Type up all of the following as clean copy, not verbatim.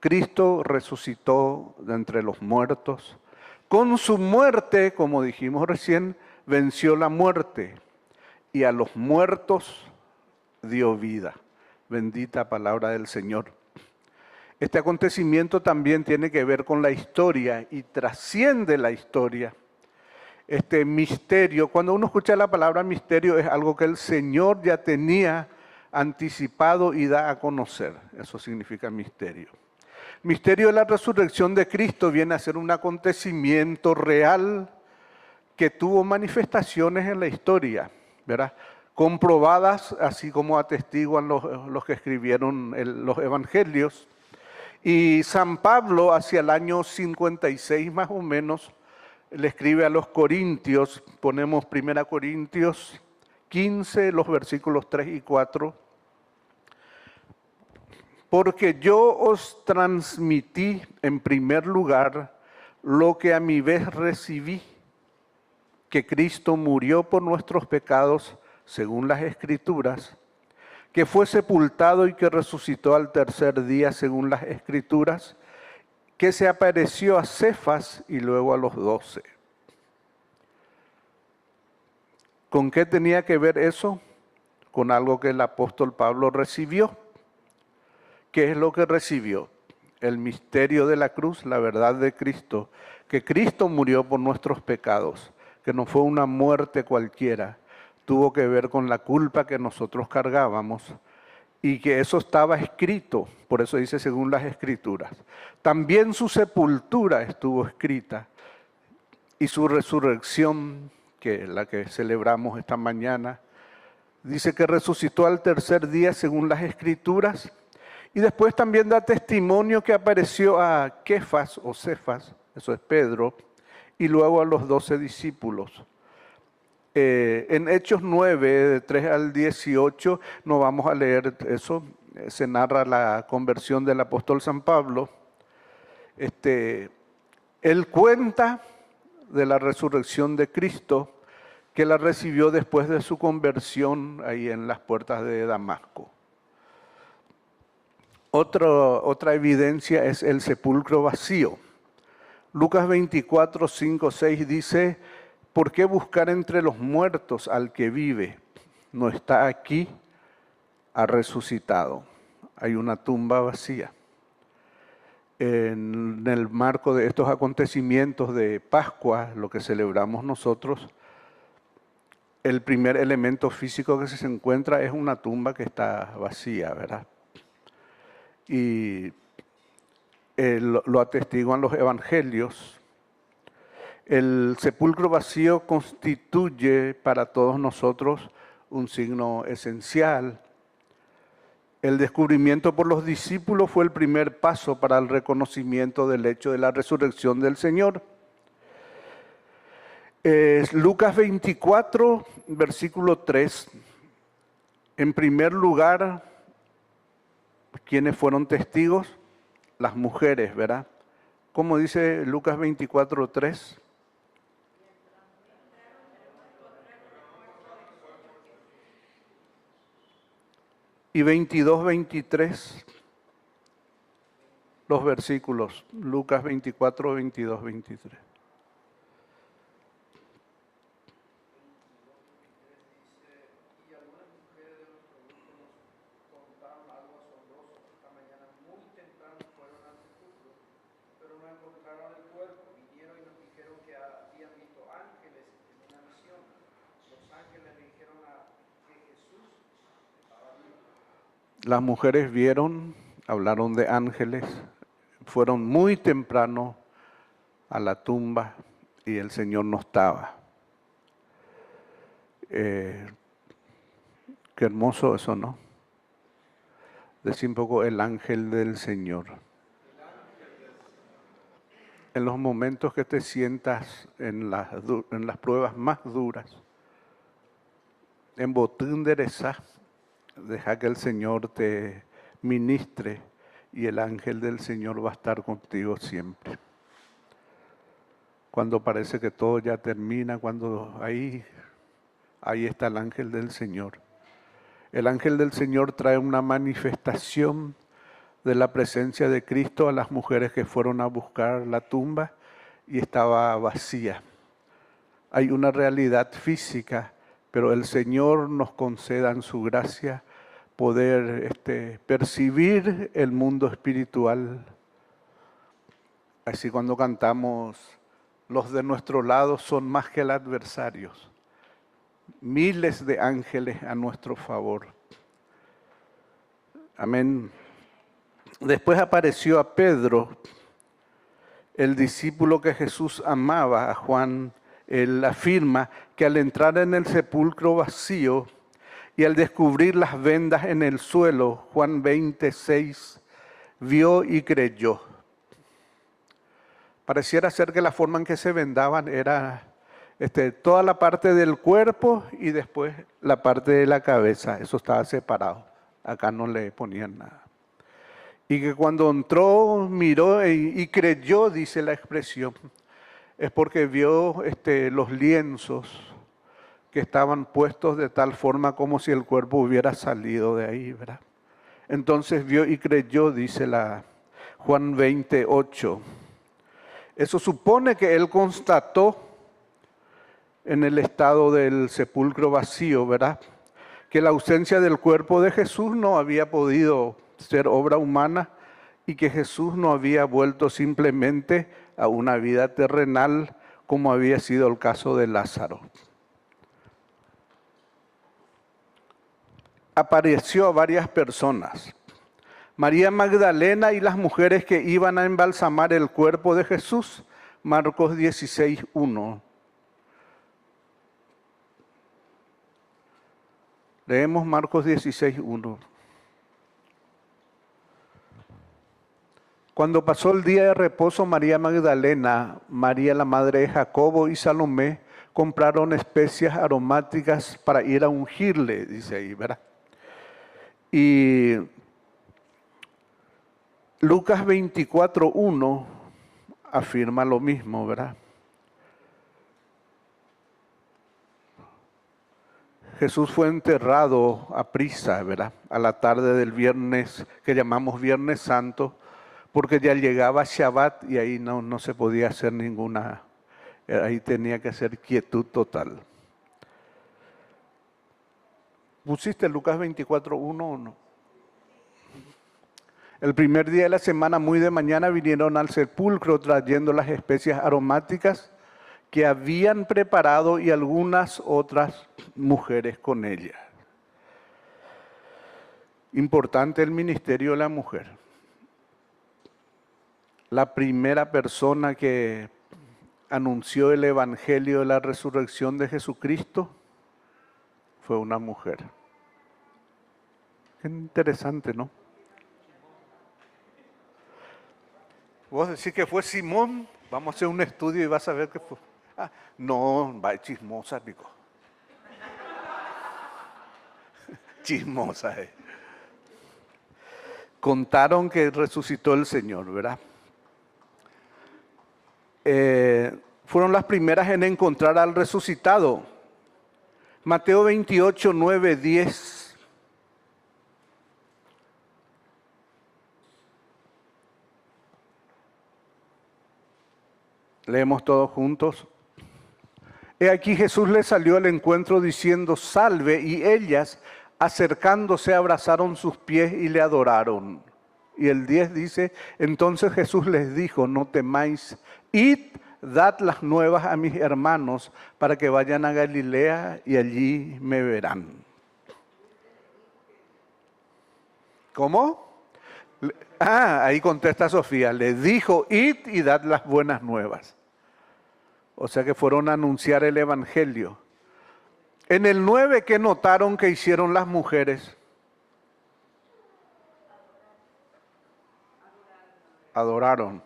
Cristo resucitó de entre los muertos. Con su muerte, como dijimos recién, venció la muerte y a los muertos dio vida. Bendita palabra del Señor. Este acontecimiento también tiene que ver con la historia y trasciende la historia. Este misterio, cuando uno escucha la palabra misterio, es algo que el Señor ya tenía anticipado y da a conocer. Eso significa misterio. Misterio de la resurrección de Cristo viene a ser un acontecimiento real que tuvo manifestaciones en la historia, ¿verdad? Comprobadas, así como atestiguan los que escribieron los evangelios. Y San Pablo, hacia el año 56 más o menos, le escribe a los Corintios, ponemos 1 Corintios 15, los versículos 3 y 4. Porque yo os transmití en primer lugar lo que a mi vez recibí, que Cristo murió por nuestros pecados, según las Escrituras, que fue sepultado y que resucitó al tercer día, según las Escrituras, que se apareció a Cefas y luego a los 12. ¿Con qué tenía que ver eso? Con algo que el apóstol Pablo recibió. ¿Qué es lo que recibió? El misterio de la cruz, la verdad de Cristo, que Cristo murió por nuestros pecados, que no fue una muerte cualquiera, tuvo que ver con la culpa que nosotros cargábamos y que eso estaba escrito, por eso dice según las Escrituras. También su sepultura estuvo escrita y su resurrección, que es la que celebramos esta mañana, dice que resucitó al tercer día según las Escrituras. Y después también da testimonio que apareció a Kefas o Cefas, eso es Pedro, y luego a los 12 discípulos. En Hechos 9, de 3 al 18, no vamos a leer eso, se narra la conversión del apóstol San Pablo. Él cuenta de la resurrección de Cristo, que la recibió después de su conversión ahí en las puertas de Damasco. Otra evidencia es el sepulcro vacío. Lucas 24, 5, 6 dice, ¿por qué buscar entre los muertos al que vive? No está aquí, ha resucitado. Hay una tumba vacía. En el marco de estos acontecimientos de Pascua, lo que celebramos nosotros, el primer elemento físico que se encuentra es una tumba que está vacía, ¿verdad? Y lo atestiguan los evangelios. El sepulcro vacío constituye para todos nosotros un signo esencial. El descubrimiento por los discípulos fue el primer paso para el reconocimiento del hecho de la resurrección del Señor. Lucas 24, versículo 3. En primer lugar, ¿quiénes fueron testigos? Las mujeres, ¿verdad? ¿Cómo dice Lucas 24, 3? Y 22, 23, los versículos, Lucas 24, 22, 23. Las mujeres vieron, hablaron de ángeles, fueron muy temprano a la tumba y el Señor no estaba. Qué hermoso eso, ¿no? Decir un poco el ángel del Señor. En los momentos que te sientas en las pruebas más duras, en botundereza, deja que el Señor te ministre y el ángel del Señor va a estar contigo siempre. Cuando parece que todo ya termina, cuando ahí está el ángel del Señor. El ángel del Señor trae una manifestación de la presencia de Cristo a las mujeres que fueron a buscar la tumba y estaba vacía. Hay una realidad física, pero el Señor nos conceda en su gracia poder percibir el mundo espiritual. Así cuando cantamos, los de nuestro lado son más que el adversario, miles de ángeles a nuestro favor. Amén. Después apareció a Pedro, el discípulo que Jesús amaba. A Juan, él afirma que al entrar en el sepulcro vacío y al descubrir las vendas en el suelo, Juan 26, vio y creyó. Pareciera ser que la forma en que se vendaban era toda la parte del cuerpo y después la parte de la cabeza. Eso estaba separado. Acá no le ponían nada. Y que cuando entró, miró y creyó, dice la expresión, es porque vio los lienzos que estaban puestos de tal forma como si el cuerpo hubiera salido de ahí, ¿verdad? Entonces vio y creyó, dice la Juan 28. Eso supone que él constató en el estado del sepulcro vacío, ¿verdad?, que la ausencia del cuerpo de Jesús no había podido ser obra humana y que Jesús no había vuelto simplemente a una vida terrenal como había sido el caso de Lázaro. Apareció a varias personas. María Magdalena y las mujeres que iban a embalsamar el cuerpo de Jesús, Marcos 16:1. Leemos Marcos 16:1. Cuando pasó el día de reposo, María Magdalena, María la madre de Jacobo y Salomé compraron especias aromáticas para ir a ungirle, dice ahí, ¿verdad? Y Lucas 24:1 afirma lo mismo, ¿verdad? Jesús fue enterrado a prisa, ¿verdad?, a la tarde del viernes, que llamamos Viernes Santo, porque ya llegaba Shabbat y ahí no se podía hacer ninguna, ahí tenía que hacer quietud total. ¿Pusiste Lucas 24:1 o no? El primer día de la semana, muy de mañana, vinieron al sepulcro trayendo las especias aromáticas que habían preparado y algunas otras mujeres con ella. Importante el ministerio de la mujer. La primera persona que anunció el evangelio de la resurrección de Jesucristo fue una mujer. Qué interesante, ¿no? Vos decís que fue Simón, vamos a hacer un estudio y vas a ver que fue. Ah, no, va chismosa, pico. Chismosa. Contaron que resucitó el Señor, ¿verdad? Fueron las primeras en encontrar al resucitado. Mateo 28, 9, 10. Leemos todos juntos. He aquí Jesús les salió al encuentro diciendo, salve, y ellas, acercándose, abrazaron sus pies y le adoraron. Y el 10 dice, entonces Jesús les dijo, no temáis, id, dad las nuevas a mis hermanos para que vayan a Galilea y allí me verán. ¿Cómo? Ahí contesta Sofía, le dijo, id y dad las buenas nuevas. O sea que fueron a anunciar el evangelio. En el 9, ¿qué notaron que hicieron las mujeres? Adoraron.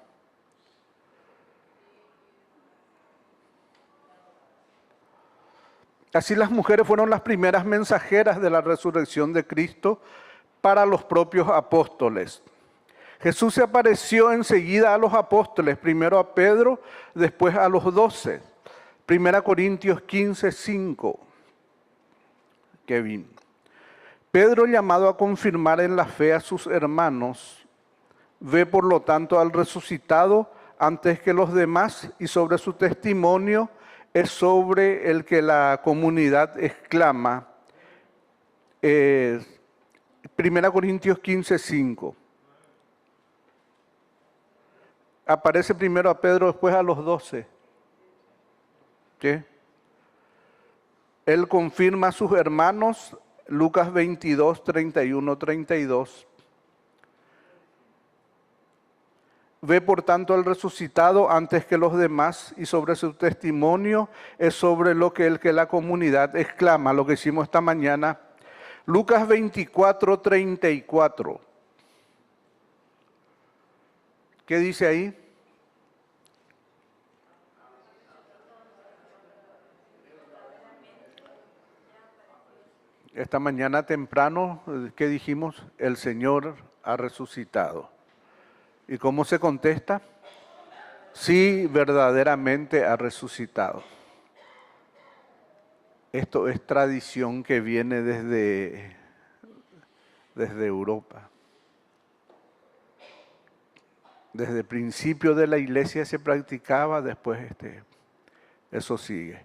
Así las mujeres fueron las primeras mensajeras de la resurrección de Cristo para los propios apóstoles. Jesús se apareció enseguida a los apóstoles, primero a Pedro, después a los 12. 1 Corintios 15, 5. Kevin. Pedro, llamado a confirmar en la fe a sus hermanos, Ve por lo tanto al resucitado antes que los demás, y sobre su testimonio es sobre el que la comunidad exclama. 1 Corintios 15:5. Aparece primero a Pedro, después a los 12. ¿Sí? Él confirma a sus hermanos, Lucas 22, 31, 32. Ve por tanto al resucitado antes que los demás, y sobre su testimonio es sobre lo que la comunidad exclama, lo que hicimos esta mañana. Lucas 24, 34. ¿Qué dice ahí? Esta mañana temprano, ¿qué dijimos? El Señor ha resucitado. ¿Y cómo se contesta? Sí, verdaderamente ha resucitado. Esto es tradición que viene desde Europa. Desde el principio de la iglesia se practicaba, después eso sigue.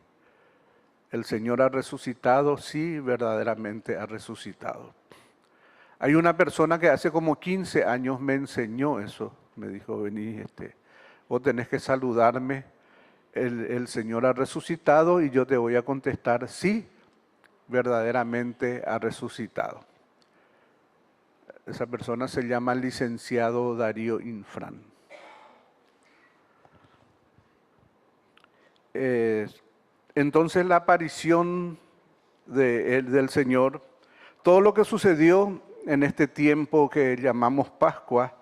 El Señor ha resucitado, sí, verdaderamente ha resucitado. Hay una persona que hace como 15 años me enseñó eso. Me dijo, vení, vos tenés que saludarme, el Señor ha resucitado, y yo te voy a contestar, sí, verdaderamente ha resucitado. Esa persona se llama licenciado Darío Infran. Entonces la aparición del Señor, todo lo que sucedió en este tiempo que llamamos Pascua,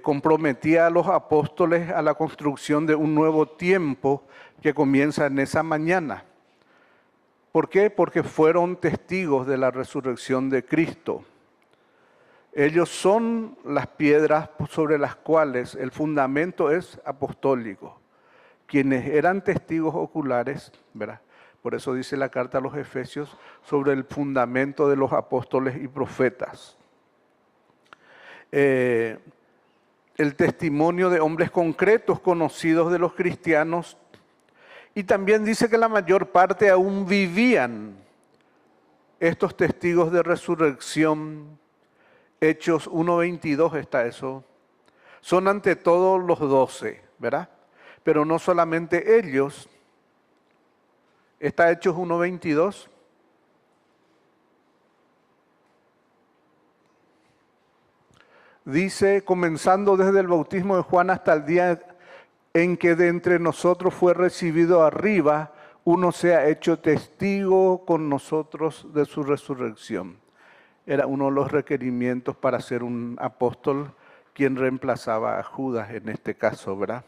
comprometía a los apóstoles a la construcción de un nuevo tiempo que comienza en esa mañana. ¿Por qué? Porque fueron testigos de la resurrección de Cristo. Ellos son las piedras sobre las cuales el fundamento es apostólico. Quienes eran testigos oculares, ¿verdad? Por eso dice la carta a los Efesios, sobre el fundamento de los apóstoles y profetas. El testimonio de hombres concretos conocidos de los cristianos, y también dice que la mayor parte aún vivían estos testigos de resurrección. Hechos 1:22 está eso. Son ante todo los 12, ¿verdad? Pero no solamente ellos. Está Hechos 1:22. Dice, comenzando desde el bautismo de Juan hasta el día en que de entre nosotros fue recibido arriba, uno sea hecho testigo con nosotros de su resurrección. Era uno de los requerimientos para ser un apóstol, quien reemplazaba a Judas en este caso, ¿verdad?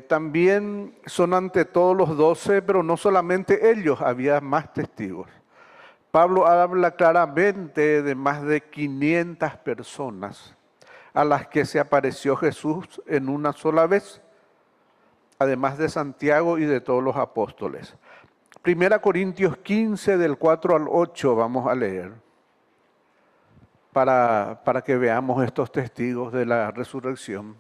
También son ante todos los 12, pero no solamente ellos, había más testigos. Pablo habla claramente de más de 500 personas a las que se apareció Jesús en una sola vez, además de Santiago y de todos los apóstoles. 1 Corintios 15, del 4 al 8, vamos a leer, para que veamos estos testigos de la resurrección.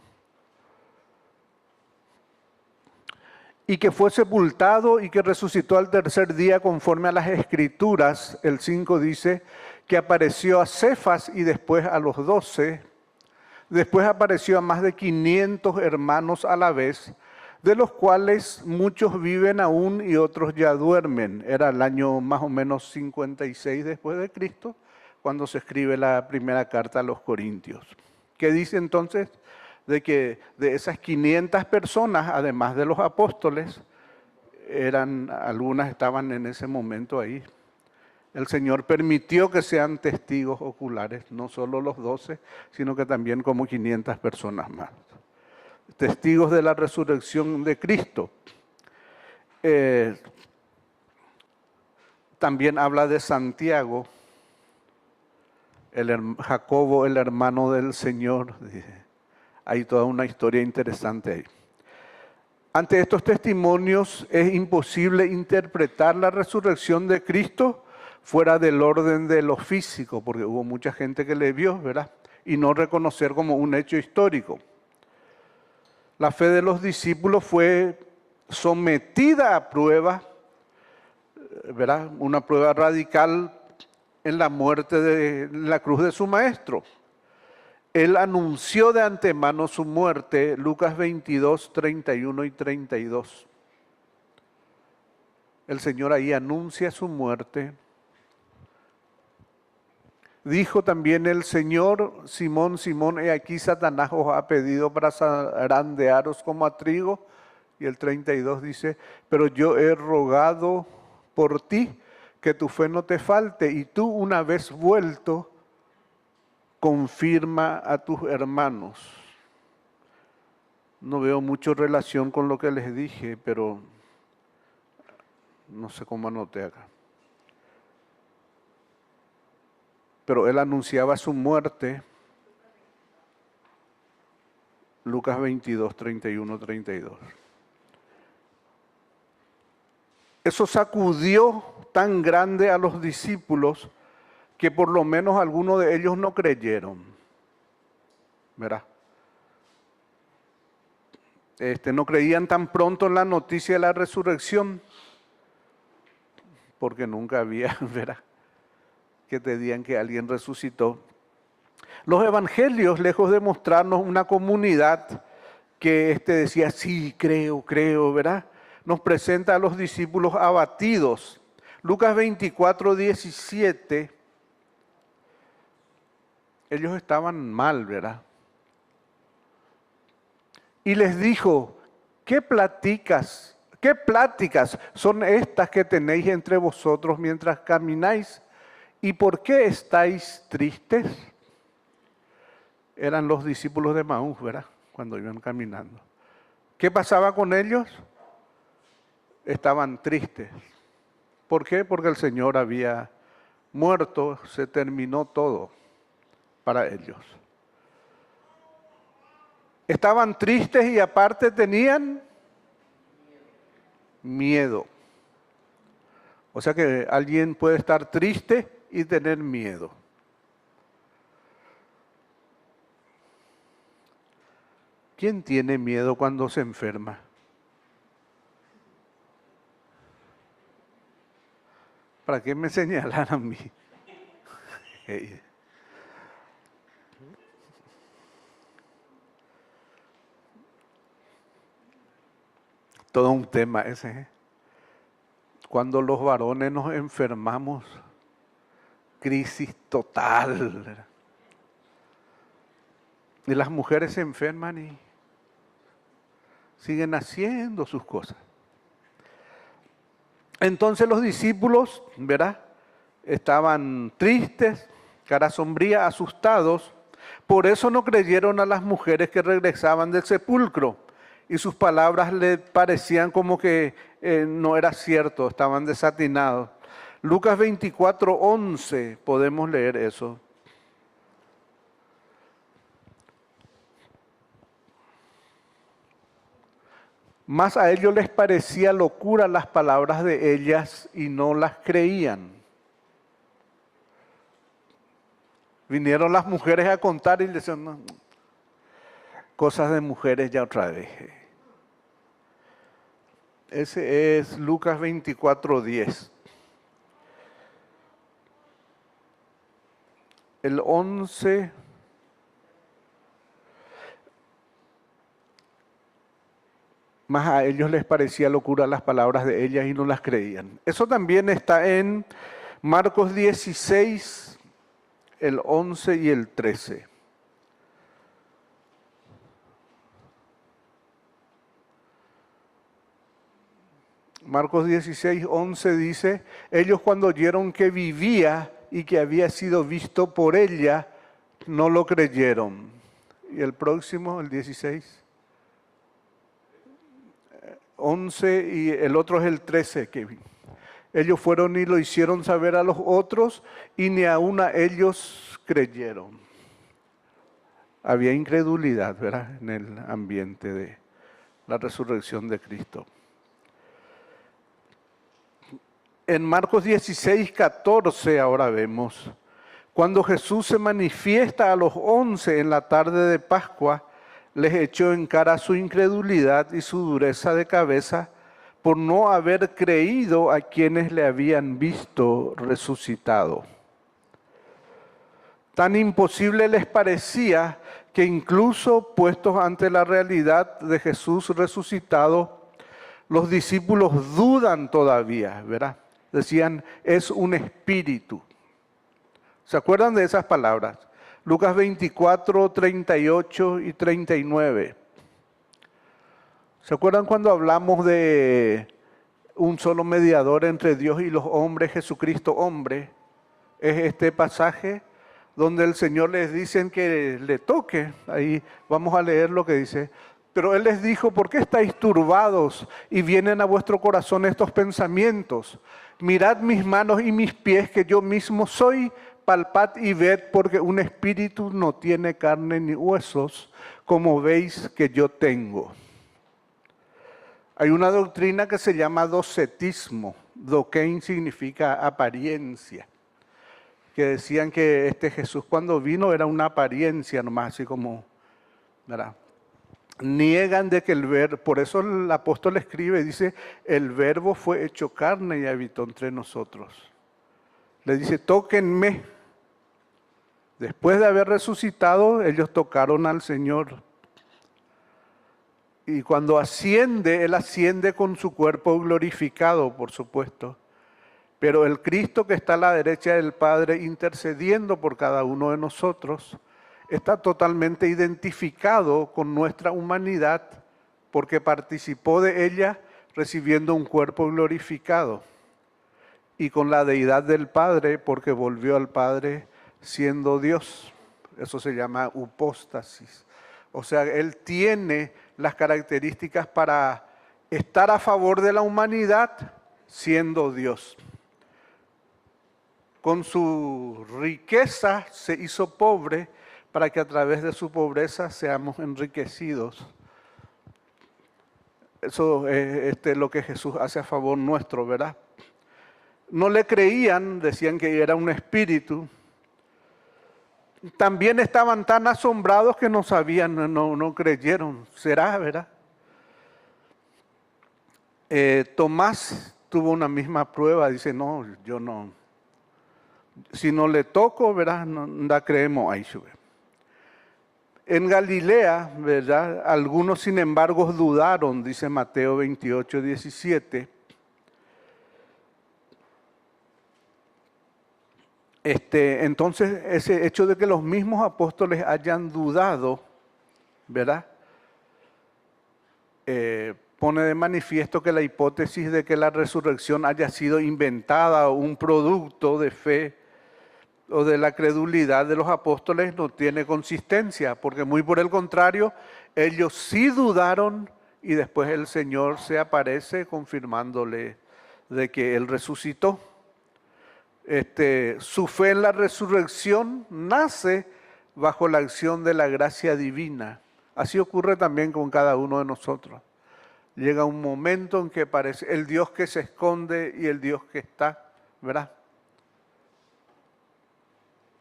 Y que fue sepultado y que resucitó al tercer día conforme a las Escrituras. El 5 dice que apareció a Cefas y después a los 12. Después apareció a más de 500 hermanos a la vez, de los cuales muchos viven aún y otros ya duermen. Era el año más o menos 56 después de Cristo, cuando se escribe la primera carta a los Corintios. ¿Qué dice entonces? De que de esas 500 personas, además de los apóstoles, algunas estaban en ese momento ahí. El Señor permitió que sean testigos oculares, no solo los 12, sino que también como 500 personas más. Testigos de la resurrección de Cristo. También habla de Santiago, Jacobo, el hermano del Señor. Hay toda una historia interesante ahí. Ante estos testimonios es imposible interpretar la resurrección de Cristo fuera del orden de lo físico, porque hubo mucha gente que le vio, ¿verdad? y no reconocer como un hecho histórico. La fe de los discípulos fue sometida a prueba, ¿verdad? Una prueba radical en la muerte en la cruz de su maestro. Él anunció de antemano su muerte, Lucas 22, 31 y 32. El Señor ahí anuncia su muerte. Dijo también el Señor: Simón, Simón, he aquí Satanás os ha pedido para zarandearos como a trigo. Y el 32 dice: pero yo he rogado por ti que tu fe no te falte, y tú, una vez vuelto, confirma a tus hermanos. No veo mucha relación con lo que les dije, pero no sé cómo anoté acá. Pero él anunciaba su muerte, Lucas 22, 31, 32. Eso sacudió tan grande a los discípulos que por lo menos algunos de ellos no creyeron. ¿Verdad? No creían tan pronto en la noticia de la resurrección, porque nunca había, ¿verdad?, que te digan que alguien resucitó. Los evangelios, lejos de mostrarnos una comunidad que decía, sí, creo, ¿verdad?, nos presenta a los discípulos abatidos. Lucas 24, 17, ellos estaban mal, ¿verdad? Y les dijo: ¿qué pláticas son estas que tenéis entre vosotros mientras camináis? ¿Y por qué estáis tristes? Eran los discípulos de Maús, ¿verdad?, cuando iban caminando. ¿Qué pasaba con ellos? Estaban tristes. ¿Por qué? Porque el Señor había muerto, se terminó todo para ellos. Estaban tristes y aparte tenían miedo. O sea que alguien puede estar triste y tener miedo. ¿Quién tiene miedo cuando se enferma? ¿Para qué me señalan a mí? Todo un tema ese, ¿eh? Cuando los varones nos enfermamos, crisis total. Y las mujeres se enferman y siguen haciendo sus cosas. Entonces los discípulos, ¿verdad?, estaban tristes, cara sombría, asustados. Por eso no creyeron a las mujeres que regresaban del sepulcro. Y sus palabras le parecían como que no era cierto, estaban desatinados. Lucas 24, 11, podemos leer eso. Mas a ellos les parecía locura las palabras de ellas y no las creían. Vinieron las mujeres a contar y les decían: no, cosas de mujeres ya otra vez. Ese es Lucas 24, 10. El 11. Mas a ellos les parecía locura las palabras de ellas y no las creían. Eso también está en Marcos 16, el 11 y el 13. Marcos 16, 11 dice: ellos cuando oyeron que vivía y que había sido visto por ella, no lo creyeron. Y el próximo, el 16. 11 y el otro es el 13, que ellos fueron y lo hicieron saber a los otros y ni aun a ellos creyeron. Había incredulidad, ¿verdad?, en el ambiente de la resurrección de Cristo. En Marcos 16, 14 ahora vemos: Cuando Jesús se manifiesta a los 11 en la tarde de Pascua, les echó en cara su incredulidad y su dureza de cabeza por no haber creído a quienes le habían visto resucitado. Tan imposible les parecía que incluso puestos ante la realidad de Jesús resucitado, los discípulos dudan todavía, ¿verdad? Decían, es un espíritu. ¿Se acuerdan de esas palabras? Lucas 24, 38 y 39. ¿Se acuerdan cuando hablamos de un solo mediador entre Dios y los hombres, Jesucristo hombre? Es este pasaje donde el Señor les dice que le toque. Ahí vamos a leer lo que dice. Pero Él les dijo, ¿por qué estáis turbados y vienen a vuestro corazón estos pensamientos? Mirad mis manos y mis pies, que yo mismo soy. Palpad y ved, porque un espíritu no tiene carne ni huesos, como veis que yo tengo. Hay una doctrina que se llama docetismo. Dokein significa apariencia. Que decían que este Jesús cuando vino era una apariencia nomás, así como, ¿verdad? Niegan de que el verbo, por eso el apóstol escribe y dice, el verbo fue hecho carne y habitó entre nosotros. Le dice, tóquenme. Después de haber resucitado, ellos tocaron al Señor. Y cuando asciende, Él asciende con su cuerpo glorificado, por supuesto. Pero el Cristo que está a la derecha del Padre intercediendo por cada uno de nosotros, está totalmente identificado con nuestra humanidad porque participó de ella recibiendo un cuerpo glorificado. Y con la deidad del Padre porque volvió al Padre siendo Dios. Eso se llama hipóstasis. O sea, Él tiene las características para estar a favor de la humanidad siendo Dios. Con su riqueza se hizo pobre para que a través de su pobreza seamos enriquecidos. Eso es lo que Jesús hace a favor nuestro, ¿verdad? No le creían, decían que era un espíritu. También estaban tan asombrados que no sabían, no creyeron. ¿Será, verdad? Tomás tuvo una misma prueba, dice, no, yo no. Si no le toco, ¿verdad? No creemos ahí. En Galilea, ¿verdad? Algunos, sin embargo, dudaron, dice Mateo 28, 17. Entonces, ese hecho de que los mismos apóstoles hayan dudado, ¿verdad? Pone de manifiesto que la hipótesis de que la resurrección haya sido inventada o un producto de fe o de la credulidad de los apóstoles no tiene consistencia, porque muy por el contrario, ellos sí dudaron y después el Señor se aparece confirmándole de que Él resucitó. Su fe en la resurrección nace bajo la acción de la gracia divina. Así ocurre también con cada uno de nosotros. Llega un momento en que parece el Dios que se esconde y el Dios que está, ¿verdad?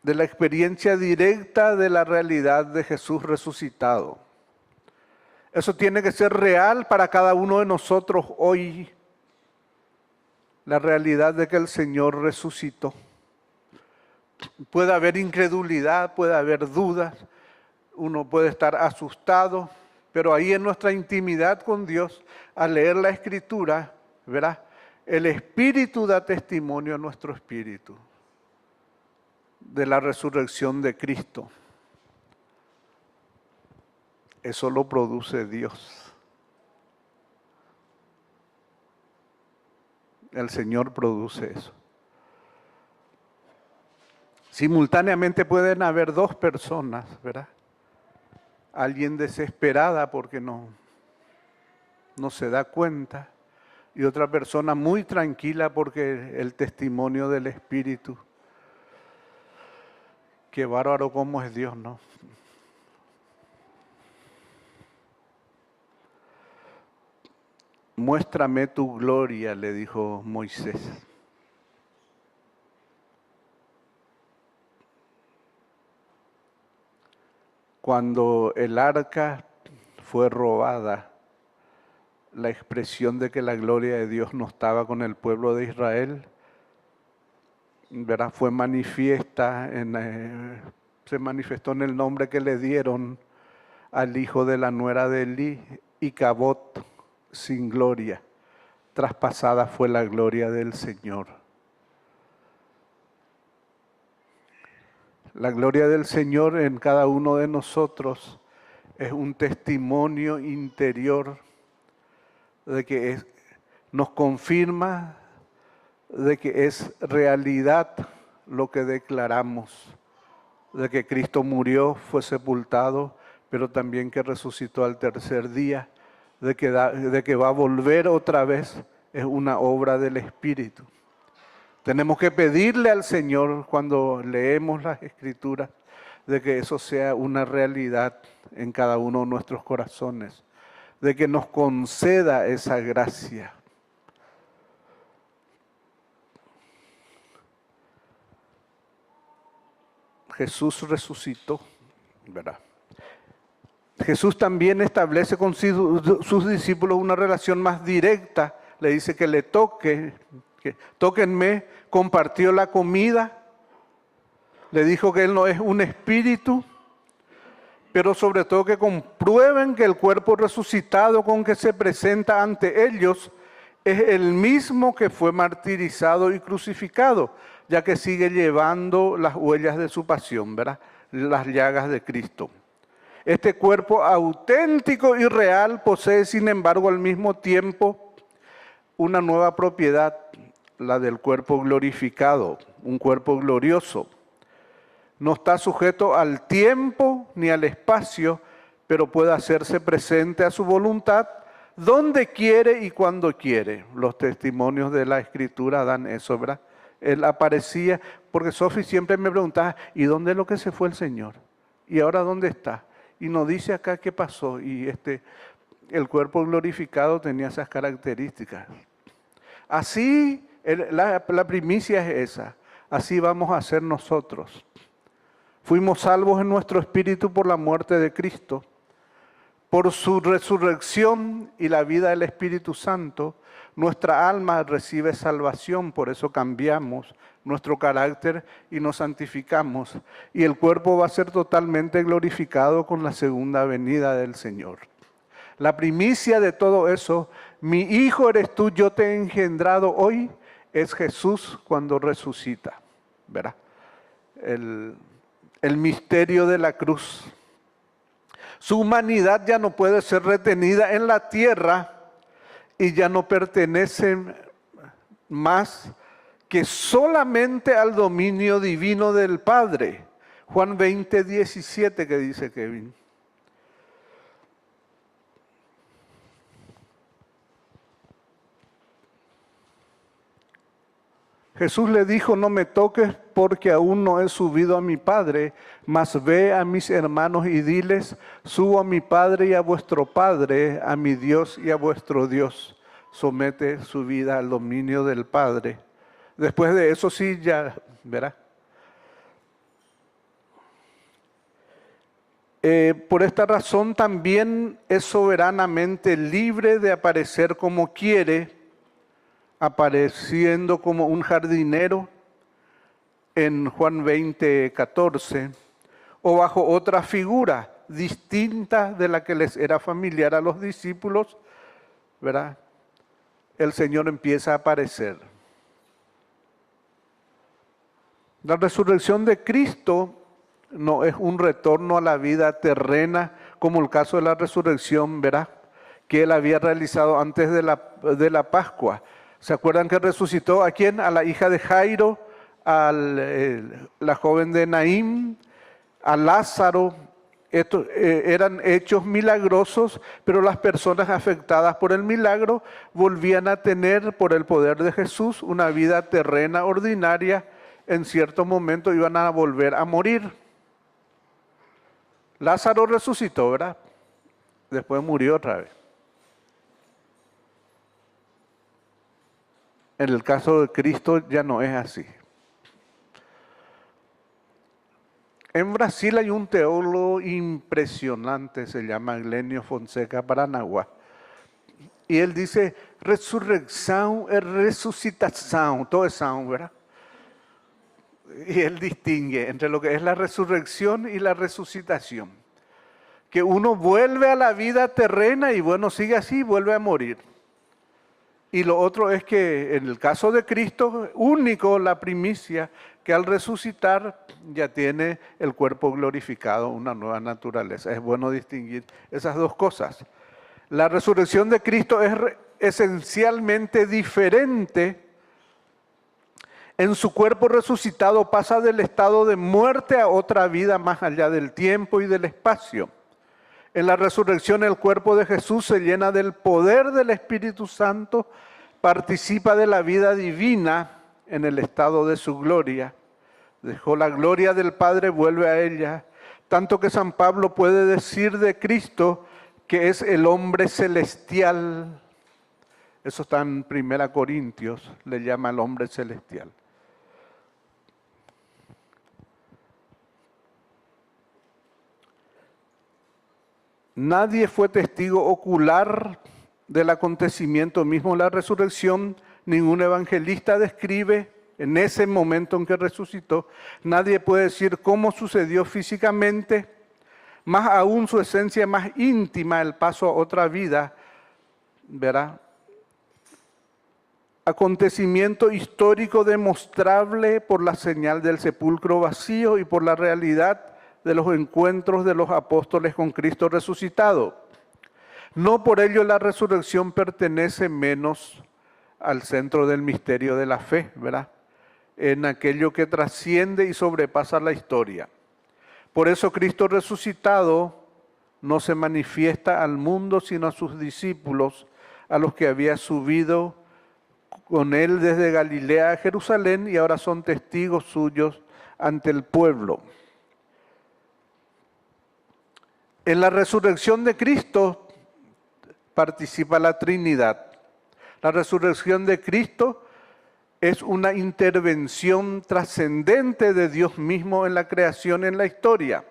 De la experiencia directa de la realidad de Jesús resucitado. Eso tiene que ser real para cada uno de nosotros hoy. La realidad de que el Señor resucitó. Puede haber incredulidad, puede haber dudas, uno puede estar asustado, pero ahí en nuestra intimidad con Dios, al leer la Escritura, ¿verdad? El Espíritu da testimonio a nuestro espíritu de la resurrección de Cristo. Eso lo produce Dios. El Señor produce eso. Simultáneamente pueden haber dos personas, ¿verdad? Alguien desesperada porque no se da cuenta y otra persona muy tranquila porque el testimonio del Espíritu. Qué bárbaro cómo es Dios, ¿no? Muéstrame tu gloria, le dijo Moisés. cuando el arca fue robada, la expresión de que la gloria de Dios no estaba con el pueblo de Israel, ¿verdad? Fue manifiesta, se manifestó en el nombre que le dieron al hijo de la nuera de Elí, Icabod, sin gloria. Traspasada fue la gloria del Señor. La gloria del Señor en cada uno de nosotros es un testimonio interior de que nos confirma de que es realidad lo que declaramos, de que Cristo murió, fue sepultado, pero también que resucitó al tercer día, de que va a volver otra vez, es una obra del Espíritu. Tenemos que pedirle al Señor cuando leemos las Escrituras de que eso sea una realidad en cada uno de nuestros corazones, de que nos conceda esa gracia. Jesús resucitó, ¿verdad? Jesús también establece con sus discípulos una relación más directa. Le dice que le toque, que tóquenme, compartió la comida. Le dijo que Él no es un espíritu, pero sobre todo que comprueben que el cuerpo resucitado con que se presenta ante ellos es el mismo que fue martirizado y crucificado, ya que sigue llevando las huellas de su pasión, ¿verdad? Las llagas de Cristo. Este cuerpo auténtico y real posee, sin embargo, al mismo tiempo una nueva propiedad, la del cuerpo glorificado, un cuerpo glorioso. No está sujeto al tiempo ni al espacio, pero puede hacerse presente a su voluntad donde quiere y cuando quiere. Los testimonios de la Escritura dan eso, ¿verdad? Él aparecía, porque Sofi siempre me preguntaba, ¿y dónde es lo que se fue el Señor? ¿Y ahora dónde está? Y nos dice acá qué pasó. Y el cuerpo glorificado tenía esas características. Así, la primicia es esa. Así vamos a ser nosotros. Fuimos salvos en nuestro espíritu por la muerte de Cristo. Por su resurrección y la vida del Espíritu Santo, nuestra alma recibe salvación, por eso cambiamos nuestro carácter y nos santificamos. Y el cuerpo va a ser totalmente glorificado con la segunda venida del Señor. La primicia de todo eso, mi hijo eres tú, yo te he engendrado hoy, es Jesús cuando resucita, ¿verdad? El misterio de la cruz. Su humanidad ya no puede ser retenida en la tierra y ya no pertenece más que solamente al dominio divino del Padre. Juan 20, 17 que dice Kevin. Jesús le dijo, no me toques porque aún no he subido a mi Padre, mas ve a mis hermanos y diles, subo a mi Padre y a vuestro Padre, a mi Dios y a vuestro Dios. Somete su vida al dominio del Padre. Después de eso sí ya, verá. Por esta razón también es soberanamente libre de aparecer como quiere, apareciendo como un jardinero en Juan 20, 14, o bajo otra figura distinta de la que les era familiar a los discípulos, ¿verdad? El Señor empieza a aparecer. La resurrección de Cristo no es un retorno a la vida terrena, como el caso de la resurrección, ¿verdad?, que Él había realizado antes de la Pascua. ¿Se acuerdan que resucitó a quién? A la hija de Jairo, a la joven de Naín, a Lázaro. Estos eran hechos milagrosos, pero las personas afectadas por el milagro volvían a tener, por el poder de Jesús, una vida terrena ordinaria. En cierto momento iban a volver a morir. Lázaro resucitó, ¿verdad? Después murió otra vez. En el caso de Cristo ya no es así. En Brasil hay un teólogo impresionante, se llama Glenio Fonseca Paranagua, y él dice, resurrección es resucitación, todo es sound, ¿verdad? Y él distingue entre lo que es la resurrección y la resucitación. Que uno vuelve a la vida terrena y bueno, sigue así, vuelve a morir. Y lo otro es que en el caso de Cristo, único la primicia, que al resucitar ya tiene el cuerpo glorificado, una nueva naturaleza. Es bueno distinguir esas dos cosas. La resurrección de Cristo es esencialmente diferente. En su cuerpo resucitado pasa del estado de muerte a otra vida más allá del tiempo y del espacio. En la resurrección el cuerpo de Jesús se llena del poder del Espíritu Santo, participa de la vida divina en el estado de su gloria. Dejó la gloria del Padre, vuelve a ella. Tanto que San Pablo puede decir de Cristo que es el hombre celestial. Eso está en 1 Corintios, le llama el hombre celestial. Nadie fue testigo ocular del acontecimiento mismo, la resurrección. Ningún evangelista describe en ese momento en que resucitó. Nadie puede decir cómo sucedió físicamente, más aún su esencia más íntima, el paso a otra vida, ¿verdad? Acontecimiento histórico demostrable por la señal del sepulcro vacío y por la realidad de los encuentros de los apóstoles con Cristo resucitado. No por ello la resurrección pertenece menos al centro del misterio de la fe, ¿verdad? En aquello que trasciende y sobrepasa la historia. Por eso Cristo resucitado no se manifiesta al mundo, sino a sus discípulos, a los que había subido con él desde Galilea a Jerusalén y ahora son testigos suyos ante el pueblo. En la resurrección de Cristo participa la Trinidad. La resurrección de Cristo es una intervención trascendente de Dios mismo en la creación, en la historia.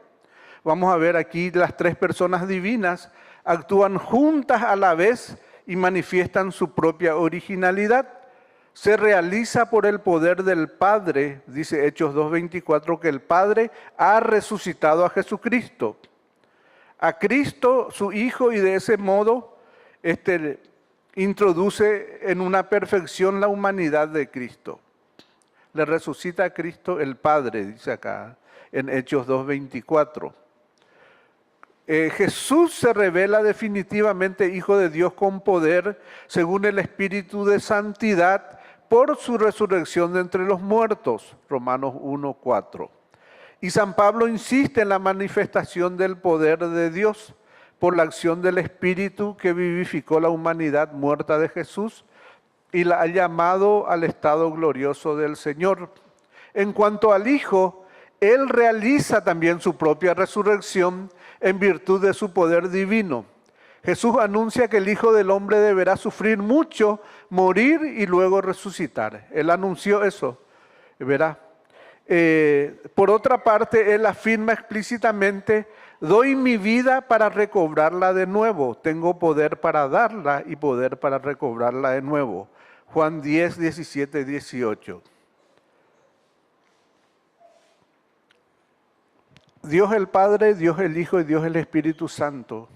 Vamos a ver aquí las tres personas divinas actúan juntas a la vez y manifiestan su propia originalidad. Se realiza por el poder del Padre, dice Hechos 2:24, que el Padre ha resucitado a Jesucristo. A Cristo, su Hijo, y de ese modo introduce en una perfección la humanidad de Cristo. Le resucita a Cristo el Padre, dice acá en Hechos 2:24. Jesús se revela definitivamente Hijo de Dios con poder, según el Espíritu de Santidad, por su resurrección de entre los muertos, Romanos 1:4. Y San Pablo insiste en la manifestación del poder de Dios por la acción del Espíritu que vivificó la humanidad muerta de Jesús y la ha llamado al estado glorioso del Señor. En cuanto al Hijo, Él realiza también su propia resurrección en virtud de su poder divino. Jesús anuncia que el Hijo del Hombre deberá sufrir mucho, morir y luego resucitar. Él anunció eso, ¿verdad? Por otra parte, Él afirma explícitamente, doy mi vida para recobrarla de nuevo. Tengo poder para darla y poder para recobrarla de nuevo. Juan 10, 17, 18. Dios el Padre, Dios el Hijo y Dios el Espíritu Santo,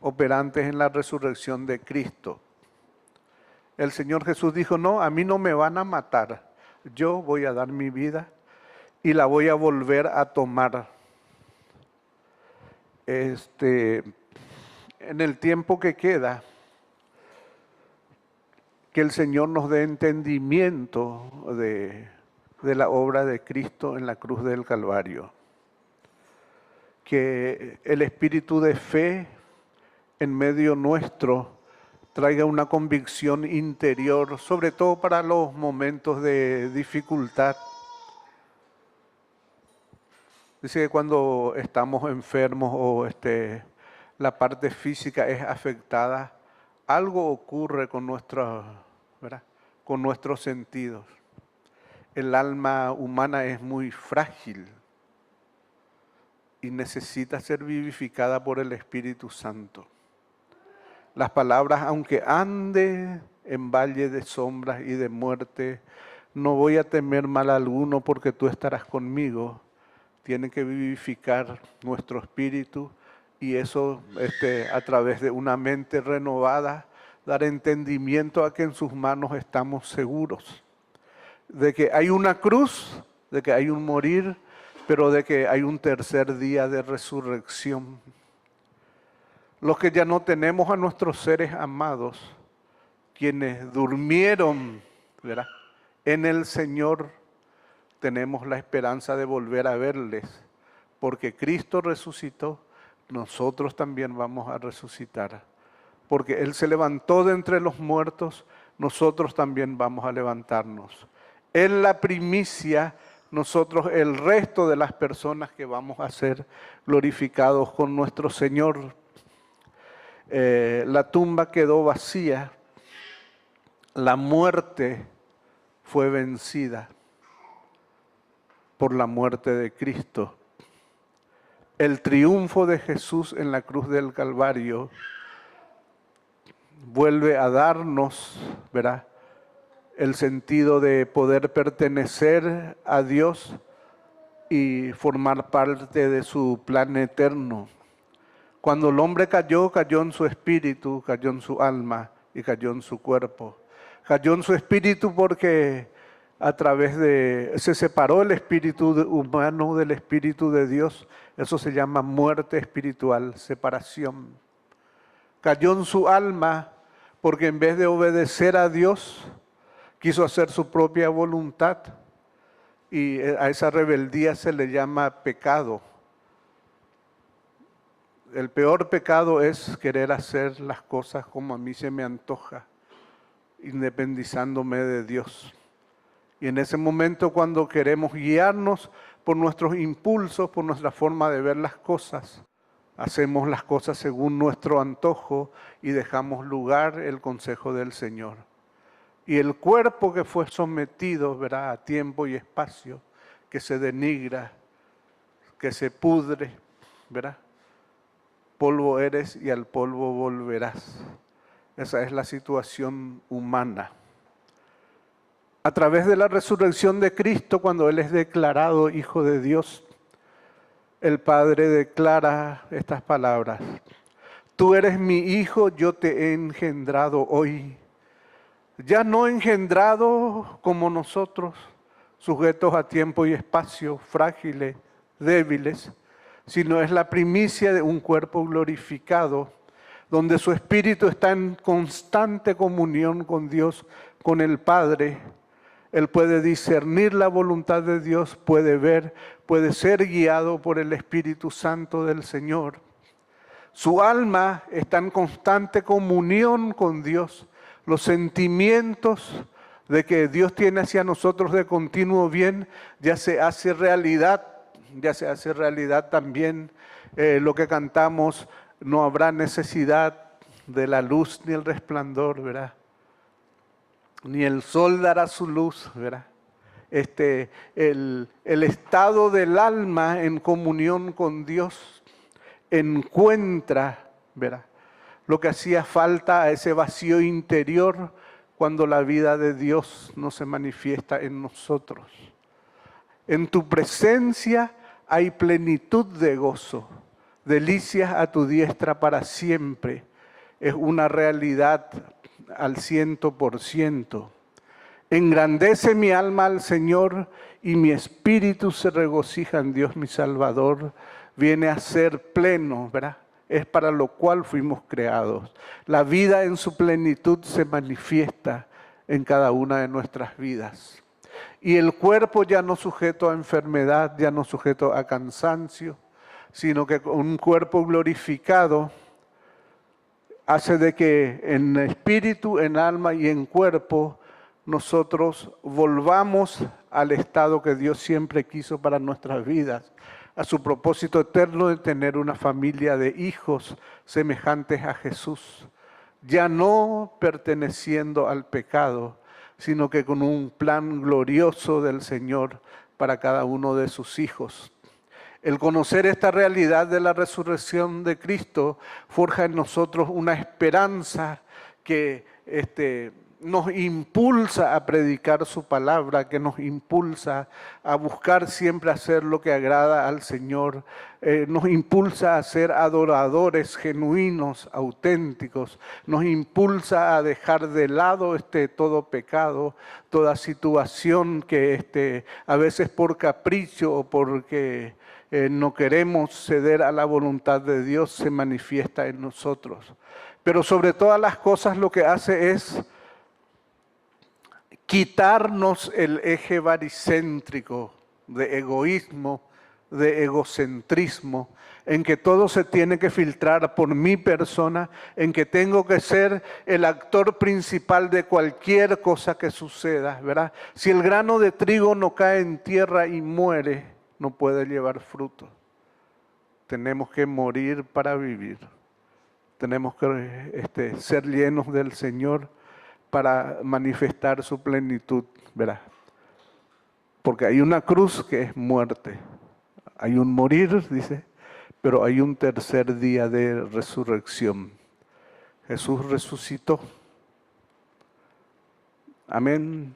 operantes en la resurrección de Cristo. El Señor Jesús dijo, no, a mí no me van a matar. Yo voy a dar mi vida y la voy a volver a tomar. En el tiempo que queda, que el Señor nos dé entendimiento de la obra de Cristo en la cruz del Calvario. Que el espíritu de fe en medio nuestro traiga una convicción interior, sobre todo para los momentos de dificultad. Dice que cuando estamos enfermos o la parte física es afectada, algo ocurre con nuestros sentidos. El alma humana es muy frágil. y necesita ser vivificada por el Espíritu Santo. Las palabras, aunque ande en valle de sombras y de muerte, no voy a temer mal alguno porque tú estarás conmigo, tienen que vivificar nuestro espíritu y eso a través de una mente renovada, dar entendimiento a que en sus manos estamos seguros, de que hay una cruz, de que hay un morir, pero de que hay un tercer día de resurrección. Los que ya no tenemos a nuestros seres amados, quienes durmieron, ¿verdad?, en el Señor, tenemos la esperanza de volver a verles, porque Cristo resucitó, nosotros también vamos a resucitar. Porque Él se levantó de entre los muertos, nosotros también vamos a levantarnos. Él la primicia, nosotros el resto de las personas que vamos a ser glorificados con nuestro Señor. La tumba quedó vacía, la muerte fue vencida por la muerte de Cristo. El triunfo de Jesús en la cruz del Calvario vuelve a darnos, ¿verdad?, el sentido de poder pertenecer a Dios y formar parte de su plan eterno. Cuando el hombre cayó, cayó en su espíritu, cayó en su alma y cayó en su cuerpo. Cayó en su espíritu porque se separó el espíritu humano del espíritu de Dios. Eso se llama muerte espiritual, separación. Cayó en su alma porque en vez de obedecer a Dios, quiso hacer su propia voluntad. Y a esa rebeldía se le llama pecado. El peor pecado es querer hacer las cosas como a mí se me antoja, independizándome de Dios. Y en ese momento, cuando queremos guiarnos por nuestros impulsos, por nuestra forma de ver las cosas, hacemos las cosas según nuestro antojo y dejamos lugar el consejo del Señor. Y el cuerpo que fue sometido, ¿verdad?, a tiempo y espacio, que se denigra, que se pudre, ¿verdad? Polvo eres y al polvo volverás. Esa es la situación humana. A través de la resurrección de Cristo, cuando Él es declarado Hijo de Dios, el Padre declara estas palabras: tú eres mi Hijo, yo te he engendrado hoy. Ya no engendrado como nosotros, sujetos a tiempo y espacio, frágiles, débiles, sino es la primicia de un cuerpo glorificado, donde su espíritu está en constante comunión con Dios, con el Padre. Él puede discernir la voluntad de Dios, puede ver, puede ser guiado por el Espíritu Santo del Señor. Su alma está en constante comunión con Dios. Los sentimientos de que Dios tiene hacia nosotros de continuo bien ya se hace realidad también lo que cantamos: no habrá necesidad de la luz ni el resplandor, ¿verdad? Ni el sol dará su luz, ¿verdad? El estado del alma en comunión con Dios encuentra, ¿verdad?, lo que hacía falta a ese vacío interior cuando la vida de Dios no se manifiesta en nosotros. En tu presencia hay plenitud de gozo, delicias a tu diestra para siempre. Es una realidad al 100%. Engrandece mi alma al Señor y mi espíritu se regocija en Dios mi Salvador. Viene a ser pleno, ¿verdad? Es para lo cual fuimos creados. La vida en su plenitud se manifiesta en cada una de nuestras vidas. Y el cuerpo ya no sujeto a enfermedad, ya no sujeto a cansancio, sino que un cuerpo glorificado hace de que en espíritu, en alma y en cuerpo nosotros volvamos al estado que Dios siempre quiso para nuestras vidas, a su propósito eterno de tener una familia de hijos semejantes a Jesús, ya no perteneciendo al pecado, sino que con un plan glorioso del Señor para cada uno de sus hijos. El conocer esta realidad de la resurrección de Cristo forja en nosotros una esperanza que nos impulsa a predicar su palabra, que nos impulsa a buscar siempre hacer lo que agrada al Señor, nos impulsa a ser adoradores genuinos, auténticos, nos impulsa a dejar de lado todo pecado, toda situación que a veces por capricho o porque no queremos ceder a la voluntad de Dios se manifiesta en nosotros. Pero sobre todas las cosas lo que hace es quitarnos el eje baricéntrico de egoísmo, de egocentrismo, en que todo se tiene que filtrar por mi persona, en que tengo que ser el actor principal de cualquier cosa que suceda, ¿verdad? Si el grano de trigo no cae en tierra y muere, no puede llevar fruto. Tenemos que morir para vivir. Tenemos que ser llenos del Señor para manifestar su plenitud, ¿verdad? Porque hay una cruz que es muerte, hay un morir, dice, pero hay un tercer día de resurrección. Jesús resucitó. Amén.